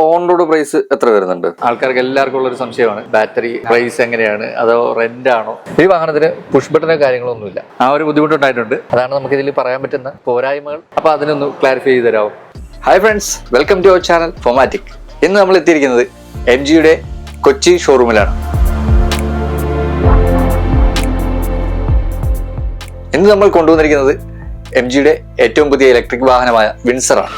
On road price എത്ര വരുന്നുണ്ട്? ആൾക്കാർക്ക് എല്ലാവർക്കും ഉള്ളൊരു സംശയമാണ്, ബാറ്ററി പ്രൈസ് എങ്ങനെയാണ്, അതോ റെന്റ് ആണോ? ഈ വാഹനത്തിന് പുഷ് ബട്ടനോ കാര്യങ്ങളൊന്നുമില്ല. ആ ഒരു ബുദ്ധിമുട്ടുണ്ടായിട്ടുണ്ട്. അതാണ് നമുക്ക് ഇതിൽ പറയാൻ പറ്റുന്ന പോരായ്മകൾ. അപ്പൊ അതിനൊന്ന് ക്ലാരിഫൈ ചെയ്ത് തരാമോ? Hi friends, welcome to our channel Formatic. ഇന്ന് നമ്മൾ എത്തിയിരിക്കുന്നത് MGയുടെ കൊച്ചി ഷോറൂമിലാണ്. ഇന്ന് നമ്മൾ കൊണ്ടുവന്നിരിക്കുന്നത് MGയുടെ ഏറ്റവും പുതിയ ഇലക്ട്രിക് വാഹനമായ വിൻസറാണ്.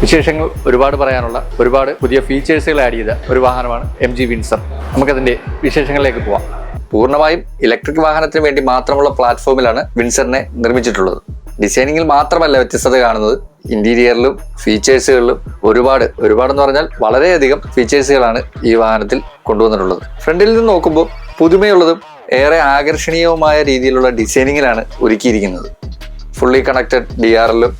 വിശേഷങ്ങൾ ഒരുപാട് പറയാനുള്ള, ഒരുപാട് പുതിയ ഫീച്ചേഴ്സുകൾ ആഡ് ചെയ്ത ഒരു വാഹനമാണ് MG വിൻസർ. നമുക്കതിന്റെ വിശേഷങ്ങളിലേക്ക് പോവാം. പൂർണ്ണമായും ഇലക്ട്രിക് വാഹനത്തിന് വേണ്ടി മാത്രമുള്ള പ്ലാറ്റ്ഫോമിലാണ് വിൻസറിനെ നിർമ്മിച്ചിട്ടുള്ളത്. ഡിസൈനിങ്ങിൽ മാത്രമല്ല വ്യത്യസ്തത കാണുന്നത്, ഇന്റീരിയറിലും ഫീച്ചേഴ്സുകളിലും ഒരുപാടെന്ന് പറഞ്ഞാൽ വളരെയധികം ഫീച്ചേഴ്സുകളാണ് ഈ വാഹനത്തിൽ കൊണ്ടുവന്നിട്ടുള്ളത്. ഫ്രണ്ടിൽ നിന്ന് നോക്കുമ്പോൾ പുതുമയുള്ളതും ഏറെ ആകർഷണീയവുമായ രീതിയിലുള്ള ഡിസൈനിങ്ങിലാണ് ഒരുക്കിയിരിക്കുന്നത്. ഫുള്ളി കണക്റ്റഡ് DRLും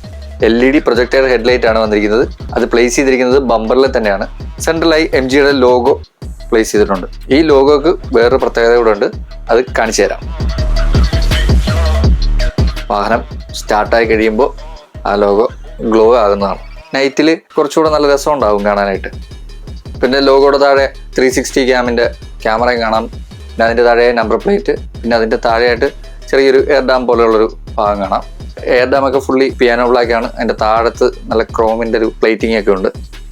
LED പ്രൊജക്ടർ ഹെഡ്ലൈറ്റ് ആണ് വന്നിരിക്കുന്നത്. അത് പ്ലേസ് ചെയ്തിരിക്കുന്നത് ബമ്പറിൽ തന്നെയാണ്. സെൻട്രലായി MGയുടെ ലോഗോ പ്ലേസ് ചെയ്തിട്ടുണ്ട്. ഈ ലോഗോക്ക് വേറൊരു പ്രത്യേകത കൂടെ ഉണ്ട്, അത് കാണിച്ചു തരാം. വാഹനം സ്റ്റാർട്ടായി കഴിയുമ്പോൾ ആ ലോഗോ ഗ്ലോ ആകുന്നതാണ്. നൈറ്റിൽ കുറച്ചുകൂടെ നല്ല രസം ഉണ്ടാകും കാണാനായിട്ട്. പിന്നെ ലോഗോയുടെ താഴെ 360 ക്യാമിൻ്റെ ക്യാമറയും കാണാം. പിന്നെ അതിൻ്റെ താഴെ നമ്പർ പ്ലേറ്റ്, പിന്നെ അതിൻ്റെ താഴെയായിട്ട് ചെറിയൊരു എയർ ഡാം പോലെയുള്ളൊരു ഭാഗം കാണാം. എയർ ഡാം ഒക്കെ ഫുള്ളി പിയാനോ ബ്ലാക്ക് ആണ്. അതിന്റെ താഴത്ത് നല്ല ക്രോമിന്റെ ഒരു പ്ലേറ്റിംഗ് ഒക്കെ ഉണ്ട്.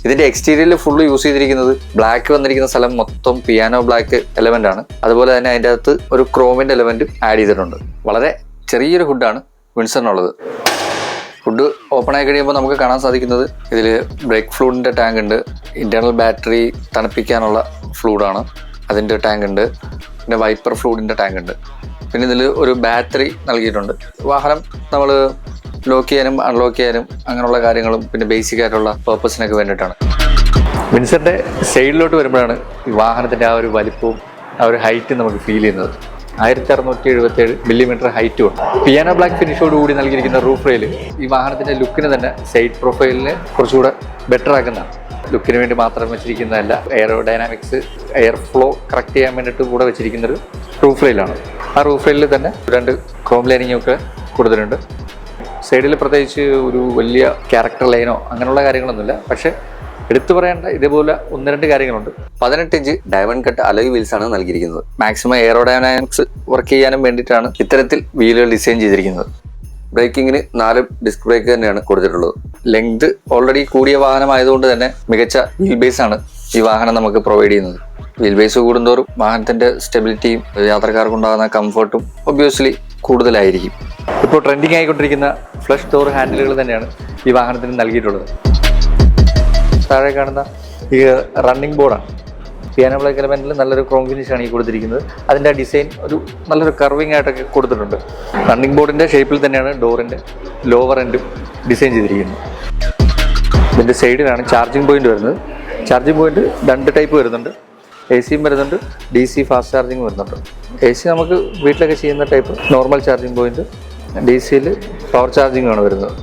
ഇതിന്റെ എക്സ്റ്റീരിയറിൽ ഫുള്ള് യൂസ് ചെയ്തിരിക്കുന്നത് ബ്ലാക്ക് വന്നിരിക്കുന്ന സ്ഥലം മൊത്തം പിയാനോ ബ്ലാക്ക് എലമെന്റ് ആണ്. അതുപോലെ തന്നെ അതിൻ്റെ അകത്ത് ഒരു ക്രോമിന്റെ എലമെന്റ് ആഡ് ചെയ്തിട്ടുണ്ട്. വളരെ ചെറിയൊരു ഹുഡാണ് വിൻസറിനുള്ളത്. ഹുഡ് ഓപ്പൺ ആയി കഴിയുമ്പോൾ നമുക്ക് കാണാൻ സാധിക്കുന്നത് ഇതിൽ ബ്രേക്ക് ഫ്ലൂഡിന്റെ ടാങ്ക് ഉണ്ട്, ഇന്റേണൽ ബാറ്ററി തണുപ്പിക്കാനുള്ള ഫ്ലൂഡാണ്, അതിന്റെ ടാങ്ക് ഉണ്ട്, പിന്നെ വൈപ്പർ ഫ്ലൂഡിന്റെ ടാങ്ക് ഉണ്ട്. പിന്നെ ഇതിൽ ഒരു ബാറ്ററി നൽകിയിട്ടുണ്ട്. വാഹനം നമ്മൾ ലോക്ക് ചെയ്യാനും അൺലോക്ക് ചെയ്യാനും അങ്ങനെയുള്ള കാര്യങ്ങളും പിന്നെ ബേസിക് ആയിട്ടുള്ള പർപ്പസിനൊക്കെ വേണ്ടിയിട്ടാണ്. വിൻസറിന്റെ സൈഡിലോട്ട് വരുമ്പോഴാണ് ഈ വാഹനത്തിന്റെ ആ ഒരു വലിപ്പവും ആ ഒരു ഹൈറ്റും നമുക്ക് ഫീൽ ചെയ്യുന്നത്. 1677 മില്ലിമീറ്റർ ഹൈറ്റും ഉണ്ട്. പിയാനോ ബ്ലാക്ക് ഫിനിഷോട് കൂടി നൽകിയിരിക്കുന്ന റൂഫ് റെയിൽ ഈ വാഹനത്തിന്റെ ലുക്കിന് തന്നെ സൈഡ് പ്രൊഫൈലിനെ കുറച്ചുകൂടെ ബെറ്റർ ആക്കുന്നതാണ്. ലുക്കിന് വേണ്ടി മാത്രം വെച്ചിരിക്കുന്നതല്ല, എയറോഡൈനാമിക്സ് എയർ ഫ്ലോ കറക്റ്റ് ചെയ്യാൻ വേണ്ടിയിട്ട് കൂടെ വെച്ചിരിക്കുന്നൊരു റൂഫ് റെയിലാണ്. ആ റൂഫ് റെയിലിൽ തന്നെ 2 ക്രോം ലൈനിങ്ങും ഒക്കെ കൊടുത്തിട്ടുണ്ട്. സൈഡിൽ പ്രത്യേകിച്ച് ഒരു വലിയ ക്യാരക്ടർ ലൈനോ അങ്ങനെയുള്ള കാര്യങ്ങളൊന്നുമില്ല. പക്ഷെ എടുത്തു പറയേണ്ട ഇതേപോലെ 1-2 കാര്യങ്ങളുണ്ട്. 18 inch diamond cut alloy wheels ആണ് നൽകിയിരിക്കുന്നത്. മാക്സിമം എയറോഡൈനാമിക്സ് വർക്ക് ചെയ്യാനും വേണ്ടിയിട്ടാണ് ഇത്തരത്തിൽ വീലുകൾ ഡിസൈൻ ചെയ്തിരിക്കുന്നത്. ബ്രേക്കിങ്ങിന് 4 ഡിസ്ക് ബ്രേക്ക് തന്നെയാണ് കൊടുത്തിട്ടുള്ളത്. ലെങ്ത് ഓൾറെഡി കൂടിയ വാഹനമായതുകൊണ്ട് തന്നെ മികച്ച വീൽ ബേസ് ആണ് ഈ വാഹനം നമുക്ക് പ്രൊവൈഡ് ചെയ്യുന്നത്. വീൽ ബേസ് കൂടുന്തോറും വാഹനത്തിന്റെ സ്റ്റെബിലിറ്റിയും യാത്രക്കാർക്കുണ്ടാകുന്ന കംഫർട്ടും ഒബ്വിയസ്ലി കൂടുതലായിരിക്കും. ഇപ്പോൾ ട്രെൻഡിങ് ആയിക്കൊണ്ടിരിക്കുന്ന ഫ്ലഷ് ഡോർ ഹാൻഡിലുകൾ തന്നെയാണ് ഈ വാഹനത്തിന് നൽകിയിട്ടുള്ളത്. താഴെ കാണുന്ന ഈ റണ്ണിംഗ് ബോർഡാണ്. പിയാനോ ബ്ലാക്ക് എലമെന്റിൽ നല്ലൊരു ക്രോം ഫിനിഷാണ് ഈ കൊടുത്തിരിക്കുന്നത്. അതിൻ്റെ ഡിസൈൻ ഒരു നല്ലൊരു കർവിങ് ആയിട്ടൊക്കെ കൊടുത്തിട്ടുണ്ട്. റണ്ണിംഗ് ബോർഡിൻ്റെ ഷേപ്പിൽ തന്നെയാണ് ഡോറിൻ്റെ ലോവർ എൻഡും ഡിസൈൻ ചെയ്തിരിക്കുന്നത്. ഇതിൻ്റെ സൈഡിലാണ് ചാർജിങ് പോയിന്റ് വരുന്നത്. ചാർജിങ് പോയിന്റ് 2 ടൈപ്പ് വരുന്നുണ്ട്. AC വരുന്നുണ്ട്, DC ഫാസ്റ്റ് ചാർജിങ് വരുന്നുണ്ട്. AC നമുക്ക് വീട്ടിലൊക്കെ ചെയ്യുന്ന ടൈപ്പ് നോർമൽ ചാർജിങ് പോയിന്റ്, DCയിൽ പവർ ചാർജിങ് ആണ് വരുന്നത്.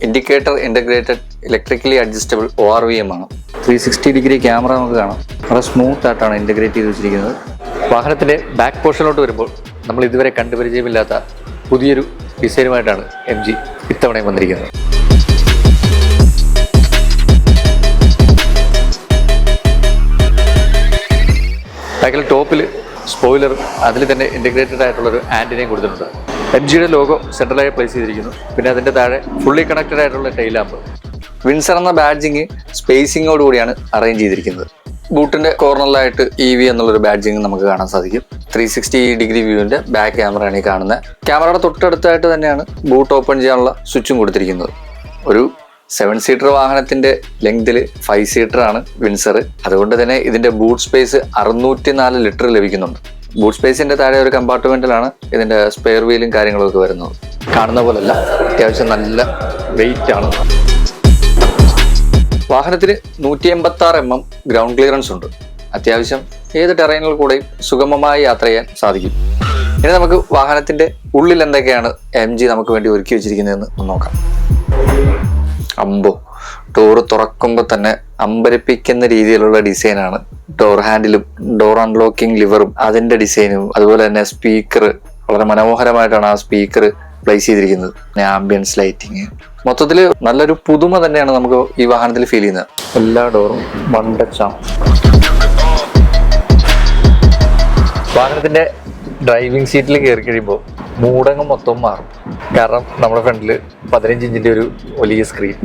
Indicator integrated electrically adjustable ORVM ആണ്. 360 ഡിഗ്രി ക്യാമറ നമുക്ക് കാണാം. വളരെ സ്മൂത്ത് ആയിട്ടാണ് ഇൻ്റഗ്രേറ്റ് ചെയ്ത് വെച്ചിരിക്കുന്നത്. വാഹനത്തിൻ്റെ ബാക്ക് പോർഷനിലോട്ട് വരുമ്പോൾ നമ്മൾ ഇതുവരെ കണ്ടുപരിചയമില്ലാത്ത പുതിയൊരു ഡിസൈനുമായിട്ടാണ് MG ഇത്തവണയും വന്നിരിക്കുന്നത്. ബാക്കിൽ ടോപ്പിൽ സ്പോയിലർ, അതിൽ തന്നെ ഇൻ്റഗ്രേറ്റഡ് ആയിട്ടുള്ളൊരു ആൻറ്റിനയും കൊടുത്തിട്ടുണ്ട്. MGയുടെ ലോഗോ സെൻട്രലായി പ്ലേസ് ചെയ്തിരിക്കുന്നു. പിന്നെ അതിൻ്റെ താഴെ ഫുള്ളി കണക്റ്റഡ് ആയിട്ടുള്ള ടൈൽ ലാമ്പ്. വിൻസർ എന്ന ബാഡ്ജിങ് സ്പേസിങ്ങോട് കൂടിയാണ് അറേഞ്ച് ചെയ്തിരിക്കുന്നത്. ബൂട്ടിന്റെ കോർണറിലായിട്ട് EV എന്നുള്ളൊരു ബാഡ്ജിങ് നമുക്ക് കാണാൻ സാധിക്കും. 360 ഡിഗ്രി വ്യൂവിന്റെ ബാക്ക് ക്യാമറയാണ് ഈ കാണുന്നത്. ക്യാമറയുടെ തൊട്ടടുത്തായിട്ട് തന്നെയാണ് ബൂട്ട് ഓപ്പൺ ചെയ്യാനുള്ള സ്വിച്ചും കൊടുത്തിരിക്കുന്നത്. ഒരു 7 സീറ്റർ വാഹനത്തിന്റെ ലെങ്തിൽ 5 സീറ്റർ ആണ് വിൻസർ. അതുകൊണ്ട് തന്നെ ഇതിന്റെ ബൂട്ട് സ്പേസ് 604 ലിറ്റർ ലഭിക്കുന്നുണ്ട്. ബൂട്ട് സ്പേസിന്റെ താഴെ ഒരു കമ്പാർട്ട്മെന്റിലാണ് ഇതിന്റെ സ്പെയർ വീലും കാര്യങ്ങളൊക്കെ വരുന്നത്. കാണുന്ന പോലല്ല, അത്യാവശ്യം നല്ല വെയിറ്റ് ആണ്. വാഹനത്തിന് 186 mm ഗ്രൗണ്ട് ക്ലിയറൻസ് ഉണ്ട്. അത്യാവശ്യം ഏത് ടെറൈനിൽ കൂടെയും സുഗമമായി യാത്ര ചെയ്യാൻ സാധിക്കും. ഇനി നമുക്ക് വാഹനത്തിന്റെ ഉള്ളിൽ എന്തൊക്കെയാണ് MG നമുക്ക് വേണ്ടി ഒരുക്കി വെച്ചിരിക്കുന്നതെന്ന് നോക്കാം. ഡോറ് തുറക്കുമ്പോൾ തന്നെ അമ്പരപ്പിക്കുന്ന രീതിയിലുള്ള ഡിസൈനാണ്. ഡോർ ഹാൻഡിലും ഡോർ അൺലോക്കിംഗ് ലിവറും അതിന്റെ ഡിസൈനും, അതുപോലെ തന്നെ സ്പീക്കർ വളരെ മനോഹരമായിട്ടാണ് ആ സ്പീക്കർ പ്ലേസ് ചെയ്തിരിക്കുന്നത്. ആംബിയൻസ് ലൈറ്റിങ്, മൊത്തത്തിൽ നല്ലൊരു പുതുമ തന്നെയാണ് നമുക്ക് ഈ വാഹനത്തിൽ ഫീൽ ചെയ്യുന്നത്. എല്ലാ ഡോറും വണ്ടച്ചാണ്. വാഹനത്തിന്റെ ഡ്രൈവിംഗ് സീറ്റിൽ കയറി കഴിയുമ്പോൾ മൂടങ്ങ് മൊത്തം മാറും. കാരണം നമ്മുടെ ഫ്രണ്ടിൽ 15 ഇഞ്ചിന്റെ ഒരു വലിയ സ്ക്രീൻ.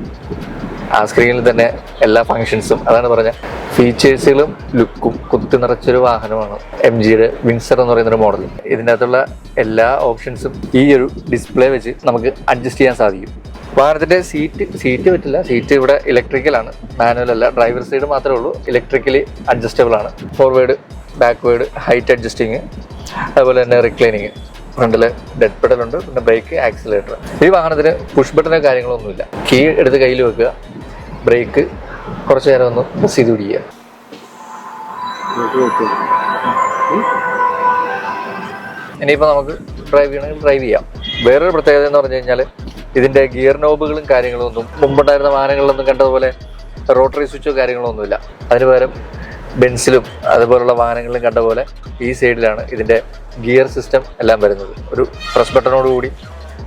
ആ സ്ക്രീനിൽ തന്നെ എല്ലാ ഫങ്ഷൻസും, അതാണ് പറഞ്ഞ ഫീച്ചേഴ്സുകളും ലുക്കും കുത്തി നിറച്ചൊരു വാഹനമാണ് MGയുടെ വിൻസർ എന്ന് പറയുന്നൊരു മോഡൽ. ഇതിൻ്റെ അകത്തുള്ള എല്ലാ ഓപ്ഷൻസും ഈ ഒരു ഡിസ്പ്ലേ വെച്ച് നമുക്ക് അഡ്ജസ്റ്റ് ചെയ്യാൻ സാധിക്കും. വാഹനത്തിന്റെ സീറ്റ് പറ്റില്ല. സീറ്റ് ഇവിടെ ഇലക്ട്രിക്കലാണ്, മാനുവൽ അല്ല. ഡ്രൈവർ സൈഡ് മാത്രമേ ഉള്ളൂ ഇലക്ട്രിക്കലി അഡ്ജസ്റ്റബിൾ ആണ്. ഫോർവേഡ്, ബാക്ക്വേഡ്, ഹൈറ്റ് അഡ്ജസ്റ്റിങ്, അതുപോലെ തന്നെ റിക്ലൈനിങ്. ഫ്രണ്ടിൽ ഡെഡ് പെഡൽ ഉണ്ട്, പിന്നെ ബ്രേക്ക്, ആക്സിലേറ്റർ. ഈ വാഹനത്തിന് പുഷ് ബട്ടനോ കാര്യങ്ങളൊന്നുമില്ല. കീ എടുത്ത് കയ്യിൽ വെക്കുക, ബ്രേക്ക് കുറച്ച് നേരം ഒന്ന് പ്രസ് ചെയ്ത് പിടിക്കുക. ഇനിയിപ്പോൾ നമുക്ക് ഡ്രൈവ് ചെയ്യണമെങ്കിൽ ഡ്രൈവ് ചെയ്യാം. വേറൊരു പ്രത്യേകത എന്ന് പറഞ്ഞു കഴിഞ്ഞാൽ ഇതിൻ്റെ ഗിയർ നോബുകളും കാര്യങ്ങളും ഒന്നും മുമ്പുണ്ടായിരുന്ന വാഹനങ്ങളിലൊന്നും കണ്ടതുപോലെ റോട്ടറി സ്വിച്ചോ കാര്യങ്ങളോ ഒന്നുമില്ല. അതിന് പകരം ബെൻസിലും അതുപോലുള്ള വാഹനങ്ങളിലും കണ്ട പോലെ ഈ സൈഡിലാണ് ഇതിൻ്റെ ഗിയർ സിസ്റ്റം എല്ലാം വരുന്നത്. ഒരു പ്രസ് ബട്ടണോടുകൂടി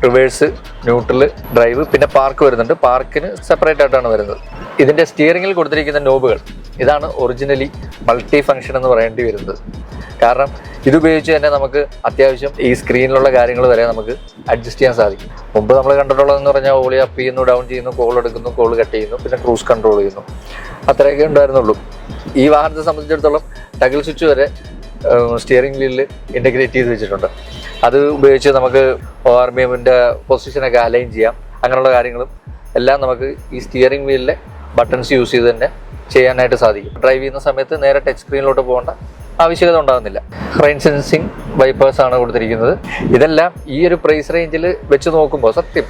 റിവേഴ്സ്, ന്യൂട്രൽ, ഡ്രൈവ്, പിന്നെ പാർക്ക് വരുന്നുണ്ട്. പാർക്കിന് സെപ്പറേറ്റ് ആയിട്ടാണ് വരുന്നത്. ഇതിൻ്റെ സ്റ്റിയറിംഗിൽ കൊടുത്തിരിക്കുന്ന നോബുകൾ ഇതാണ് ഒറിജിനലി മൾട്ടി ഫങ്ഷൻ എന്ന് പറയേണ്ടി വരുന്നത്. കാരണം ഇതുപയോഗിച്ച് തന്നെ നമുക്ക് അത്യാവശ്യം ഈ സ്ക്രീനിലുള്ള കാര്യങ്ങൾ വരെ നമുക്ക് അഡ്ജസ്റ്റ് ചെയ്യാൻ സാധിക്കും. മുമ്പ് നമ്മൾ കണ്ടിട്ടുള്ളതെന്ന് പറഞ്ഞാൽ ഓളി അപ്പ് ചെയ്യുന്നു, ഡൗൺ ചെയ്യുന്നു, കോൾ എടുക്കുന്നു, കോൾ കട്ട് ചെയ്യുന്നു, പിന്നെ ക്രൂസ് കൺട്രോൾ ചെയ്യുന്നു, അത്രയൊക്കെ ഉണ്ടായിരുന്നുള്ളൂ. ഈ വാഹനത്തെ സംബന്ധിച്ചിടത്തോളം ടഗിൾ സ്വിച്ച് വരെ സ്റ്റിയറിംഗ് വീലിൽ ഇൻ്റഗ്രേറ്റ് ചെയ്ത് വെച്ചിട്ടുണ്ട്. അത് ഉപയോഗിച്ച് നമുക്ക് ORMന്റെ പൊസിഷനൊക്കെ അലൈൻ ചെയ്യാം. അങ്ങനെയുള്ള കാര്യങ്ങളും എല്ലാം നമുക്ക് ഈ സ്റ്റിയറിംഗ് വീലിലെ ബട്ടൺസ് യൂസ് ചെയ്ത് തന്നെ ചെയ്യാനായിട്ട് സാധിക്കും. ഡ്രൈവ് ചെയ്യുന്ന സമയത്ത് നേരെ ടച്ച് സ്ക്രീനിലോട്ട് പോകേണ്ട ആവശ്യകത ഉണ്ടാകുന്നില്ല. റെയിൻ സെൻസിങ് വൈപ്പേഴ്സാണ് കൊടുത്തിരിക്കുന്നത്. ഇതെല്ലാം ഈ ഒരു പ്രൈസ് റേഞ്ചിൽ വെച്ച് നോക്കുമ്പോൾ സത്യം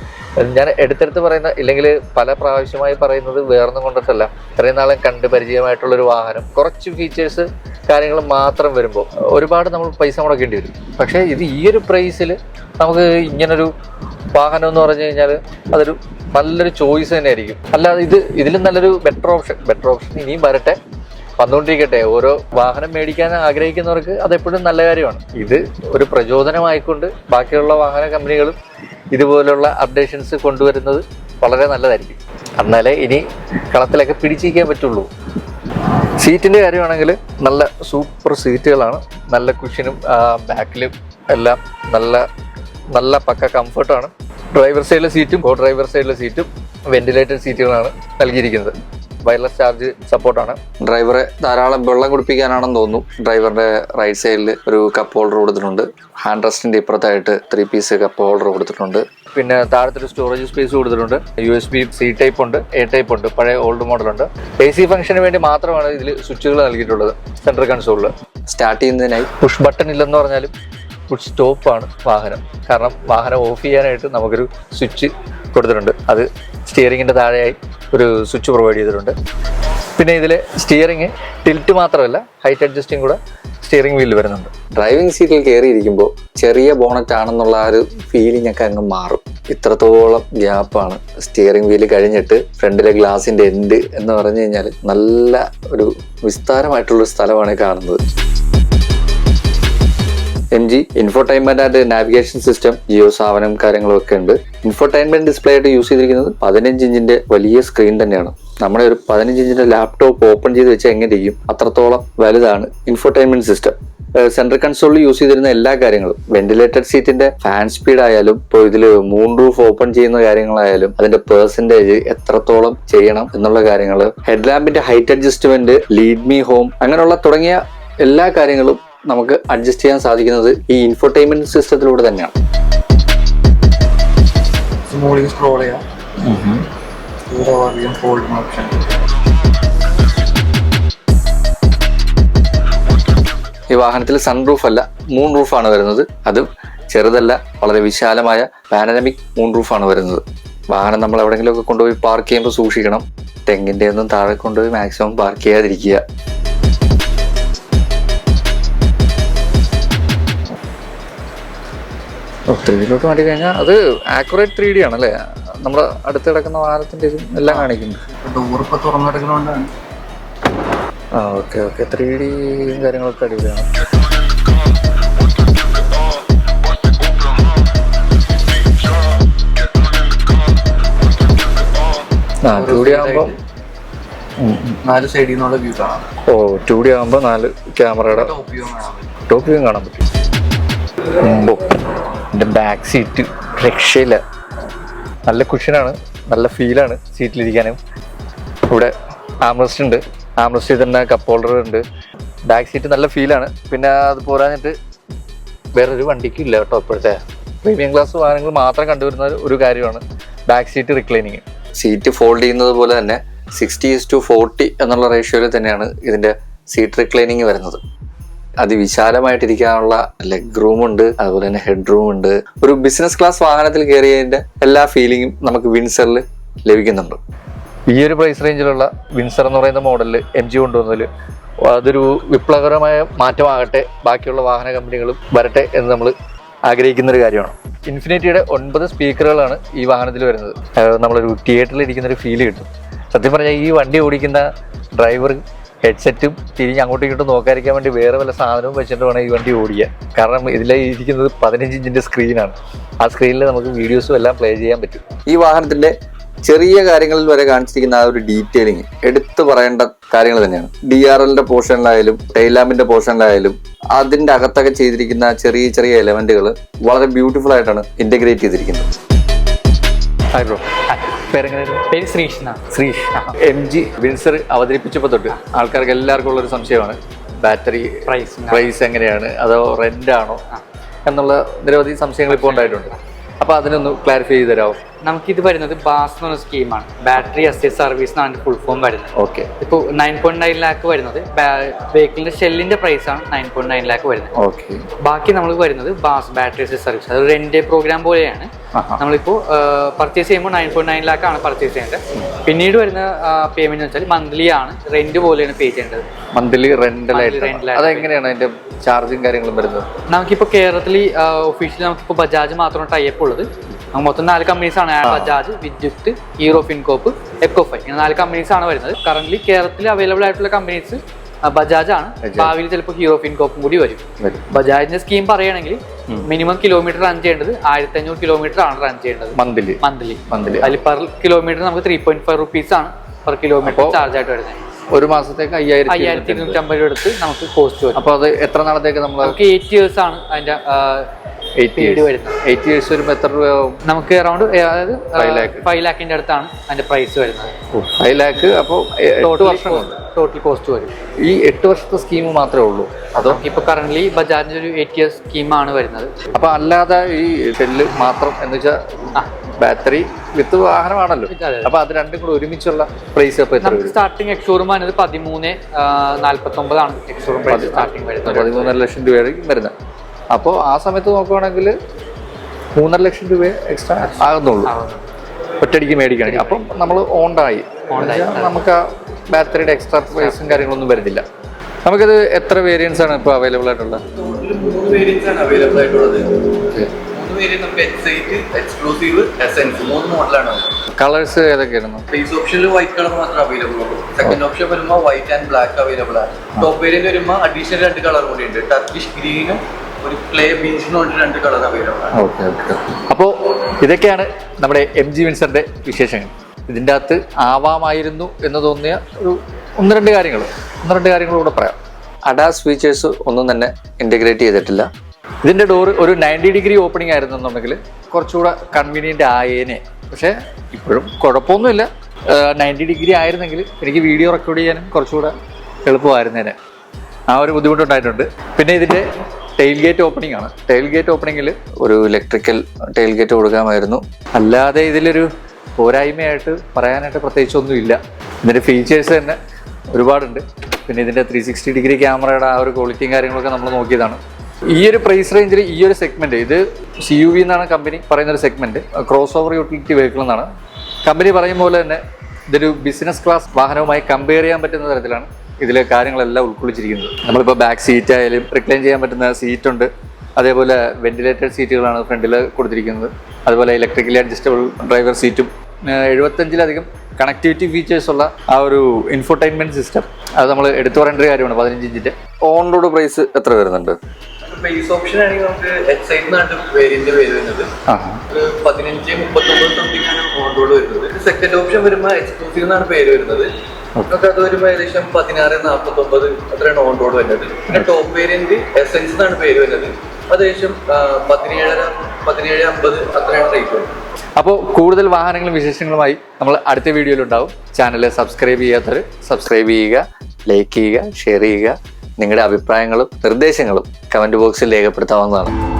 ഞാൻ എടുത്തെടുത്ത് പറയുന്ന, ഇല്ലെങ്കിൽ പല പ്രാവശ്യമായി പറയുന്നത് വേറൊന്നും കൊണ്ടിട്ടല്ല, ഇത്രയും നാളും കണ്ട് പരിചയമായിട്ടുള്ളൊരു വാഹനം കുറച്ച് ഫീച്ചേഴ്സ് കാര്യങ്ങൾ മാത്രം വരുമ്പോൾ ഒരുപാട് നമ്മൾ പൈസ മുടക്കേണ്ടി വരും. പക്ഷേ ഇത് ഈ ഒരു പ്രൈസിൽ നമുക്ക് ഇങ്ങനൊരു വാഹനം എന്ന് പറഞ്ഞു കഴിഞ്ഞാൽ അതൊരു നല്ലൊരു ചോയ്സ് തന്നെയായിരിക്കും. അല്ലാതെ ഇതിലും നല്ലൊരു ബെറ്റർ ഓപ്ഷൻ ഇനിയും വരട്ടെ, വന്നുകൊണ്ടിരിക്കട്ടെ. ഓരോ വാഹനം മേടിക്കാൻ ആഗ്രഹിക്കുന്നവർക്ക് അതെപ്പോഴും നല്ല കാര്യമാണ്. ഇത് ഒരു പ്രചോദനമായിക്കൊണ്ട് ബാക്കിയുള്ള വാഹന കമ്പനികളും ഇതുപോലുള്ള അപ്ഡേഷൻസ് കൊണ്ടുവരുന്നത് വളരെ നല്ലതായിരിക്കും. എന്നാലേ ഇനി കളത്തിലൊക്കെ പിടിച്ചിരിക്കാൻ പറ്റുള്ളൂ. സീറ്റിൻ്റെ കാര്യമാണെങ്കിൽ നല്ല സൂപ്പർ സീറ്റുകളാണ്. നല്ല കുഷ്യനും ബാക്കിലും എല്ലാം നല്ല പക്ക കംഫർട്ടാണ്. ഡ്രൈവർ സൈഡിലെ സീറ്റും കോ ഡ്രൈവർ സൈഡിലെ സീറ്റും വെന്റിലേറ്റഡ് സീറ്റുകളാണ് നൽകിയിരിക്കുന്നത്. വയർലെസ് ചാർജ് സപ്പോർട്ടാണ്. ഡ്രൈവറെ ധാരാളം വെള്ളം കുടിപ്പിക്കാനാണെന്ന് തോന്നുന്നു. ഡ്രൈവറുടെ റൈറ്റ് സൈഡിൽ ഒരു കപ്പ് ഹോൾഡർ കൊടുത്തിട്ടുണ്ട്. ഹാൻഡ് റെസ്റ്റിന്റെ ഇപ്പുറത്തായിട്ട് 3 പീസ് കപ്പ് ഹോൾഡർ കൊടുത്തിട്ടുണ്ട്. പിന്നെ താഴത്തൊരു സ്റ്റോറേജ് സ്പേസ് കൊടുത്തിട്ടുണ്ട്. USB-C ടൈപ്പ് ഉണ്ട്, A ടൈപ്പ് ഉണ്ട്, പഴയ ഓൾഡ് മോഡലുണ്ട്. AC ഫംഗ്ഷന് വേണ്ടി മാത്രമാണ് ഇതിൽ സ്വിച്ചുകൾ നൽകിയിട്ടുള്ളത്. സെൻട്രൽ കൺസോളിൽ സ്റ്റാർട്ട് ചെയ്യുന്നതിനായി പുഷ് ബട്ടൺ ഇല്ലെന്ന് പറഞ്ഞാലും പുഷ് സ്റ്റോപ്പാണ് വാഹനം. കാരണം വാഹനം ഓഫ് ചെയ്യാനായിട്ട് നമുക്കൊരു സ്വിച്ച് കൊടുത്തിട്ടുണ്ട്. അത് സ്റ്റിയറിങ്ങിൻ്റെ താഴെയായി ഒരു സ്വിച്ച് പ്രൊവൈഡ് ചെയ്തിട്ടുണ്ട്. പിന്നെ ഇതിൽ സ്റ്റിയറിങ് ടിൽറ്റ് മാത്രമല്ല ഹൈറ്റ് അഡ്ജസ്റ്റിംഗ് കൂടെ സ്റ്റിയറിംഗ് വീലിൽ വരുന്നുണ്ട്. ഡ്രൈവിംഗ് സീറ്റിൽ കയറിയിരിക്കുമ്പോൾ ചെറിയ ബോണറ്റ് ആണെന്നുള്ള ആ ഒരു ഫീലിംഗ് ഒക്കെ അങ്ങ് മാറും. ഇത്രത്തോളം ഗ്യാപ്പാണ് സ്റ്റിയറിംഗ് വീല് കഴിഞ്ഞിട്ട് ഫ്രണ്ടിലെ ഗ്ലാസിന്റെ എൻഡ് എന്ന് പറഞ്ഞു കഴിഞ്ഞാൽ നല്ല ഒരു വിസ്താരമായിട്ടുള്ള സ്ഥലമാണ് കാണുന്നത്. MG infotainment and navigation system, Jio സാവനം കാര്യങ്ങളൊക്കെ ഉണ്ട്. ഇൻഫോടൈൻമെന്റ് ഡിസ്പ്ലേ ആയിട്ട് യൂസ് ചെയ്തിരിക്കുന്നത് 15 ഇഞ്ചിന്റെ വലിയ സ്ക്രീൻ തന്നെയാണ്. നമ്മുടെ ഒരു 15 ഇഞ്ചിന്റെ ലാപ്ടോപ്പ് ഓപ്പൺ ചെയ്ത് വെച്ചാൽ എങ്ങനെ ഇരിക്കും, അത്രത്തോളം വലുതാണ് ഇൻഫോടൈൻമെന്റ് സിസ്റ്റം. സെൻട്രൽ കൺസോളിൽ യൂസ് ചെയ്തിരുന്ന എല്ലാ കാര്യങ്ങളും, വെന്റിലേറ്റഡ് സീറ്റിന്റെ ഫാൻ സ്പീഡ് ആയാലും, ഇപ്പോൾ ഇതിൽ മൂൺ റൂഫ് ഓപ്പൺ ചെയ്യുന്ന കാര്യങ്ങളായാലും, അതിന്റെ പെർസെന്റേജ് എത്രത്തോളം ചെയ്യണം എന്നുള്ള കാര്യങ്ങൾ, ഹെഡ്ലാമ്പിന്റെ height adjustment, lead me home, അങ്ങനെയുള്ള തുടങ്ങിയ എല്ലാ കാര്യങ്ങളും നമുക്ക് അഡ്ജസ്റ്റ് ചെയ്യാൻ സാധിക്കുന്നത് ഈ ഇൻഫോടൈൻമെന്റ് സിസ്റ്റത്തിലൂടെ തന്നെയാണ്. ഓപ്ഷൻ. ഈ വാഹനത്തിൽ സൺറൂഫ് അല്ല, മൂൺ റൂഫാണ് വരുന്നത്. അത് ചെറുതല്ല, വളരെ വിശാലമായ പാനോരമിക് മൂൺ റൂഫാണ് വരുന്നത്. വാഹനം നമ്മൾ എവിടെയെങ്കിലുമൊക്കെ കൊണ്ടുപോയി പാർക്ക് ചെയ്യുമ്പോൾ സൂക്ഷിക്കണം. തെങ്ങിൻ്റെ ഒന്നും താഴെ കൊണ്ടുപോയി മാക്സിമം പാർക്ക് ചെയ്യാതിരിക്കുക. ത്രീഡിയിലോട്ട് മാറ്റി കഴിഞ്ഞാൽ അത് ആക്യുറേറ്റ് 3D ആണല്ലേ? നമ്മുടെ അടുത്ത് കിടക്കുന്ന വാഹനത്തിൻ്റെ ഇതും എല്ലാം കാണിക്കുന്നു. ഡോറിപ്പോൾ തുറന്നെടുക്കണോണ്ടാണ്. ഓക്കെ 3D കാര്യങ്ങളൊക്കെ അടിപൊളിയാണ്. 2D ആകുമ്പോൾ 4 സൈഡിൽ നിന്നുള്ള വ്യൂ കാണാം. 2D ആകുമ്പോൾ 4 ക്യാമറയുടെ ടോപ്പ് വ്യൂ കാണാൻ പറ്റും. എൻ്റെ ബാക്ക് സീറ്റ് രക്ഷയില്ല, നല്ല കുഷനാണ്, നല്ല ഫീലാണ് സീറ്റിലിരിക്കാനും. ഇവിടെ ആംറസ്റ്റ് ഉണ്ട്, ആംറസ്റ്റിൽ തന്നെ കപ്പ് ഹോൾഡർ ഉണ്ട്. ബാക്ക് സീറ്റ് നല്ല ഫീലാണ്. പിന്നെ അത് പോരാഞ്ഞിട്ട് വേറൊരു വണ്ടിക്കും ഇല്ല കേട്ടോ. ഇപ്പോഴത്തെ പ്രീമിയം ക്ലാസ് വാഹനങ്ങൾ മാത്രം കണ്ടുവരുന്ന ഒരു കാര്യമാണ് back seat reclining. Seat fold ചെയ്യുന്നത് പോലെ തന്നെ 60:40 എന്നുള്ള റേഷ്യോയിൽ തന്നെയാണ് ഇതിൻ്റെ സീറ്റ് റിക്ലൈനിങ് വരുന്നത്. അതിവിശാലമായിട്ടിരിക്കാനുള്ള ലെഗ് റൂം ഉണ്ട്, അതുപോലെ തന്നെ ഹെഡ് റൂം ഉണ്ട്. ഒരു ബിസിനസ് ക്ലാസ് വാഹനത്തിൽ കയറിയതിൻ്റെ എല്ലാ ഫീലിങ്ങും നമുക്ക് വിൻസറിൽ ലഭിക്കുന്നുണ്ട്. ഈ ഒരു പ്രൈസ് റേഞ്ചിലുള്ള വിൻസർ എന്ന് പറയുന്ന മോഡലിൽ MG കൊണ്ടുവന്നതിൽ അതൊരു വിപ്ലവകരമായ മാറ്റമാകട്ടെ, ബാക്കിയുള്ള വാഹന കമ്പനികളും വരട്ടെ എന്ന് നമ്മൾ ആഗ്രഹിക്കുന്നൊരു കാര്യമാണ്. ഇൻഫിനിറ്റിയുടെ 9 സ്പീക്കറുകളാണ് ഈ വാഹനത്തിൽ വരുന്നത്. നമ്മളൊരു തിയേറ്ററിൽ ഇരിക്കുന്നൊരു ഫീല് കിട്ടും. സത്യം പറഞ്ഞാൽ ഈ വണ്ടി ഓടിക്കുന്ന ഡ്രൈവർ ഹെഡ്സെറ്റും തിരിഞ്ഞ് അങ്ങോട്ടും ഇങ്ങോട്ടും നോക്കാതിരിക്കാൻ വേണ്ടി വേറെ വല്ല സാധനവും വെച്ചിട്ട് വേണം ഈ വണ്ടി ഓടിക്കാൻ. കാരണം ഇതിൽ ഇരിക്കുന്നത് 15 ഇഞ്ചിൻ്റെ സ്ക്രീനാണ്. ആ സ്ക്രീനിൽ നമുക്ക് വീഡിയോസും എല്ലാം പ്ലേ ചെയ്യാൻ പറ്റും. ഈ വാഹനത്തിൻ്റെ ചെറിയ കാര്യങ്ങളിൽ വരെ കാണിച്ചിരിക്കുന്ന ആ ഒരു ഡീറ്റെയിലിങ് എടുത്തു പറയേണ്ട കാര്യങ്ങൾ തന്നെയാണ്. DRLന്റെ പോർഷനിലായാലും ടെയിൽ ലാമ്പിന്റെ പോർഷനിലായാലും അതിന്റെ അകത്തൊക്കെ ചെയ്തിരിക്കുന്ന ചെറിയ ചെറിയ എലമെന്റുകൾ വളരെ ബ്യൂട്ടിഫുൾ ആയിട്ടാണ് ഇന്റഗ്രേറ്റ് ചെയ്തിരിക്കുന്നത്. ഹായ് ബ്രോ, പേര് ശ്രീഷ്. MG വിൻസർ അവതരിപ്പിച്ചപ്പോൾ തൊട്ട് ആൾക്കാർക്ക് എല്ലാവർക്കും ഉള്ളൊരു സംശയമാണ് ബാറ്ററി പ്രൈസ് എങ്ങനെയാണ്, അതോ റെന്റ് ആണോ എന്നുള്ള നിരവധി സംശയങ്ങൾ ഇപ്പോൾ ഉണ്ടായിട്ടുണ്ട്. അപ്പോൾ അതിനൊന്ന് ക്ലാരിഫൈ ചെയ്ത് തരാമോ? നമുക്കിത് വരുന്നത് ബാസ് എന്ന് പറഞ്ഞ സ്കീമാണ്. ബാറ്ററി അസിസ്റ്റ് സർവീസ് എന്നാണ് ഫുൾ ഫോം വരുന്നത്. ഓക്കെ. ഇപ്പോൾ 9.9 ലാക്ക് വരുന്നത് വെഹിക്കിളിന്റെ ഷെല്ലിന്റെ പ്രൈസ് ആണ് 9.9 ലാക്ക് വരുന്നത്. ഓക്കെ. ബാക്കി നമുക്ക് വരുന്നത് ബാസ് ബാറ്ററി അസിസ്റ്റ് സർവീസ്, അത് റെന്റ് പ്രോഗ്രാം പോലെയാണ്. നമ്മളിപ്പോൾ പർച്ചേസ് ചെയ്യുമ്പോൾ 9.9 ലാക്കാണ് പർച്ചേസ് ചെയ്യേണ്ടത്. പിന്നീട് വരുന്ന പേയ്മെന്റ് എന്ന് വെച്ചാൽ മന്ത്ലി ആണ്, റെന്റ് പോലെയാണ് പേ ചെയ്യേണ്ടത്. മന്ത്ലി റെന്റലായിട്ട്. അതെങ്ങനെയാണ് അതിന്റെ ചാർജും കാര്യങ്ങളും വരുന്നത്? നമുക്കിപ്പോൾ കേരളത്തിൽ ഒഫീഷ്യലി നമുക്കിപ്പോൾ ബജാജ് മാത്രമാണ് ടൈപ്പ് ഉള്ളത്. മൊത്തം 4 കമ്പനീസ് ആണ്, ബജാജ്, വിദ്യുത്ത്, ഹീറോ ഫിൻകോപ്പ്, എക്കോഫൈ, ഇങ്ങനെ 4 കമ്പനീസ് ആണ് വരുന്നത്. കറന്റ് കേരളത്തിൽ അവൈലബിൾ ആയിട്ടുള്ള കമ്പനീസ് ബജാജ് ആണ്. ഭാവിയിൽ ചിലപ്പോൾ ഹീറോ ഫിൻകോപ്പും കൂടി വരും. ബജാജിന്റെ സ്കീം പറയുകയാണെങ്കിൽ മിനിമം കിലോമീറ്റർ റൺ ചെയ്യേണ്ടത് 1500 കിലോമീറ്റർ ആണ് റൺ ചെയ്യേണ്ടത് മന്ത്ലി. അതിൽ പെർ കിലോമീറ്റർ നമുക്ക് 3.5 റുപ്പീസ് ആണ് പെർ കിലോമീറ്റർ ചാർജ് ആയിട്ട് വരുന്നത്. ഒരു മാസത്തേക്ക് 5250 രൂപ എടുത്ത് നമുക്ക് കോസ്റ്റ് വരും. അപ്പോൾ അത് എത്ര നാളത്തേക്ക് നമുക്ക് 8 ഇയേഴ്സ് ആണ് അതിന്റെ 8 ഇയേഴ്സ് വരുമ്പോൾ എത്ര രൂപയാവും? നമുക്ക് അറൗണ്ട് 5 ലാഖിന്റെ അടുത്താണ് അതിന്റെ പ്രൈസ് വരുന്നത്. 5 ലാഖ്. അപ്പോൾ 8 വർഷം ടോട്ടൽ കോസ്റ്റ് വരും. ഈ 8 വർഷത്തെ സ്കീം മാത്രമേ ഉള്ളൂ? അതോ ഇപ്പൊ കറന്റ് ബജാജിന്റെ ഒരു 8 ഇയേഴ്സ് സ്കീമാണ് വരുന്നത്. അപ്പൊ അല്ലാതെ ഈ ഷെല്ല് മാത്രം എന്ന് വെച്ചാൽ ബാറ്ററി വിത്ത് വാഹനമാണല്ലോ, അപ്പൊ അത് രണ്ടും കൂടെ ഒരുമിച്ചുള്ള പ്രൈസ് നമുക്ക് സ്റ്റാർട്ടിംഗ് എക്സ്ഷോറൂം വരുന്നത് 13,49 ആണ് എക്സ്ഷോറൂം പ്രൈസ് സ്റ്റാർട്ടിംഗ് വരുന്നത്. 13.5 ലക്ഷം രൂപയായിരിക്കും വരുന്നത്. അപ്പോൾ ആ സമയത്ത് നോക്കുവാണെങ്കിൽ 3.5 ലക്ഷം രൂപ എക്സ്ട്രാ ആകുന്നുള്ളൂ ഒറ്റയടിക്ക് മേടിക്കുകയാണെങ്കിൽ. അപ്പം നമ്മൾ ഓണ്ടായി നമുക്ക് ആ ബാറ്ററിയുടെ എക്സ്ട്രാ പ്രൈസും കാര്യങ്ങളൊന്നും വരുന്നില്ല. നമുക്കത് എത്ര വേരിയൻസ് ആണ് ഇപ്പോൾ അവൈലബിൾ ആയിട്ടുള്ളത്? 3 വേരിയൻസ് ആണ് അവൈലബിൾ ആയിട്ടുള്ളത്. 3 വേരിയന്റ് നമുക്ക് എക്സൈറ്റ്, എക്സ്ക്ലൂസീവ്, എസെൻസ് 3 മോഡലാണ്. കളേഴ്സ് ഏതൊക്കെയായിരുന്നു? ഫേസ് ഓപ്ഷനിൽ വൈറ്റ് കളർ മാത്രമേ അവൈലബിൾ ഉള്ളൂ. സെക്കൻഡ് ഓപ്ഷൻ വരുമ്പോൾ വൈറ്റ് ആൻഡ് ബ്ലാക്ക് അവൈലബിൾ ആണ്. ടോപ്പ് വേരിയന്റ് വരുമ്പോൾ അഡീഷണൽ 2 കളർ കൂടി ഉണ്ട്. ടർക്കിഷ് ഗ്രീനും ഒരു ക്ലേ ബീച്ചിനും വേണ്ടി 2 കളർ അവൈലബിൾ ആണ്. ഓക്കെ. അപ്പോൾ ഇതൊക്കെയാണ് നമ്മുടെ MG വിൻസറിന്റെ വിശേഷങ്ങൾ. ഇതിൻ്റെ അകത്ത് ആവാമായിരുന്നു എന്ന് തോന്നിയ ഒരു 1-2 കാര്യങ്ങൾ കൂടെ പറയാം. അഡാസ് ഫീച്ചേഴ്സ് ഒന്നും തന്നെ ഇൻ്റഗ്രേറ്റ് ചെയ്തിട്ടില്ല. ഇതിൻ്റെ ഡോറ് ഒരു 90 ഡിഗ്രി ഓപ്പണിംഗ് ആയിരുന്നെന്നുണ്ടെങ്കിൽ കുറച്ചുകൂടെ കൺവീനിയൻ്റ് ആയേനെ. പക്ഷേ ഇപ്പോഴും കുഴപ്പമൊന്നുമില്ല. 90 ഡിഗ്രി ആയിരുന്നെങ്കിൽ എനിക്ക് വീഡിയോ റെക്കോർഡ് ചെയ്യാനും കുറച്ചുകൂടെ എളുപ്പമായിരുന്നേനെ. ആ ഒരു ബുദ്ധിമുട്ടുണ്ടായിട്ടുണ്ട്. പിന്നെ ഇതിൻ്റെ ടെയിൽ ഗേറ്റ് ഓപ്പണിംഗ് ആണ്. ടെയിൽ ഗേറ്റ് ഓപ്പണിങ്ങിൽ ഒരു ഇലക്ട്രിക്കൽ ടെയിൽ ഗേറ്റ് കൊടുക്കാമായിരുന്നു. അല്ലാതെ ഇതിലൊരു പോരായ്മയായിട്ട് പറയാനായിട്ട് പ്രത്യേകിച്ചൊന്നുമില്ല. ഇതിൻ്റെ ഫീച്ചേഴ്സ് തന്നെ ഒരുപാടുണ്ട്. പിന്നെ ഇതിൻ്റെ 360 ഡിഗ്രി ക്യാമറയുടെ ആ ഒരു ക്വാളിറ്റിയും കാര്യങ്ങളൊക്കെ നമ്മൾ നോക്കിയതാണ്. ഈ ഒരു പ്രൈസ് റേഞ്ചിൽ ഈ ഒരു സെഗ്മെൻറ്റ്, ഇത് CUV എന്നാണ് കമ്പനി പറയുന്നൊരു segment, cross over utility vehicle എന്നാണ് കമ്പനി പറയും പോലെ തന്നെ. ഇതൊരു ബിസിനസ് ക്ലാസ് വാഹനവുമായി കമ്പയർ ചെയ്യാൻ പറ്റുന്ന തരത്തിലാണ് ഇതിലെ കാര്യങ്ങളെല്ലാം ഉൾക്കൊള്ളിച്ചിരിക്കുന്നത്. നമ്മളിപ്പോൾ ബാക്ക് സീറ്റ് ആയാലും റിക്ലൈൻ ചെയ്യാൻ പറ്റുന്ന സീറ്റുണ്ട്, അതേപോലെ വെന്റിലേറ്റഡ് സീറ്റുകളാണ് ഫ്രണ്ടിൽ കൊടുത്തിരിക്കുന്നത്. അതുപോലെ ഇലക്ട്രിക്കലി അഡ്ജസ്റ്റബിൾ ഡ്രൈവർ സീറ്റും 75ലധികം കണക്ടിവിറ്റി ഫീച്ചേഴ്സ് ഉള്ള ആ ഒരു ഇൻഫോർടൈൻമെന്റ് സിസ്റ്റം, അത് നമ്മൾ എടുത്തു പറയേണ്ട ഒരു കാര്യമാണ്. 15 ഇഞ്ചിന്റെ ഓൺ റോഡ് പ്രൈസ് എത്ര വരുന്നുണ്ട്? ബേസ് ഓപ്ഷൻ ആണെങ്കിൽ നമുക്ക് എക്സൈറ്റ് എന്നാണ് വേരിയന്റ് വരുന്നത്. 15-39 സംതിങ് ആണ് ഓൺ റോഡ് വരുന്നത്. സെക്കൻഡ് ഓപ്ഷൻ വരുമ്പോൾ എക്സ്ക്ലൂസീവ് എന്നാണ് പേര് വരുന്നത്. നമുക്ക് അത് വരുമ്പോൾ ഏകദേശം 16-49 അത്രയാണ് ഓൺ റോഡ് വരുന്നത്. പിന്നെ ടോപ്പ് വേരിയന്റ് എസെൻസ് എന്നാണ് പേര് വരുന്നത്. ഏകദേശം 17-50 അത്രയാണ് റേറ്റ് വരുന്നത്. അപ്പോൾ കൂടുതൽ വാഹനങ്ങളും വിശേഷങ്ങളുമായി നമ്മൾ അടുത്ത വീഡിയോയിലുണ്ടാവും. ചാനൽ സബ്സ്ക്രൈബ് ചെയ്യാത്തവർ സബ്സ്ക്രൈബ് ചെയ്യുക, ലൈക്ക് ചെയ്യുക, ഷെയർ ചെയ്യുക. നിങ്ങളുടെ അഭിപ്രായങ്ങളും നിർദ്ദേശങ്ങളും കമൻറ്റ് ബോക്സിൽ രേഖപ്പെടുത്താവുന്നതാണ്.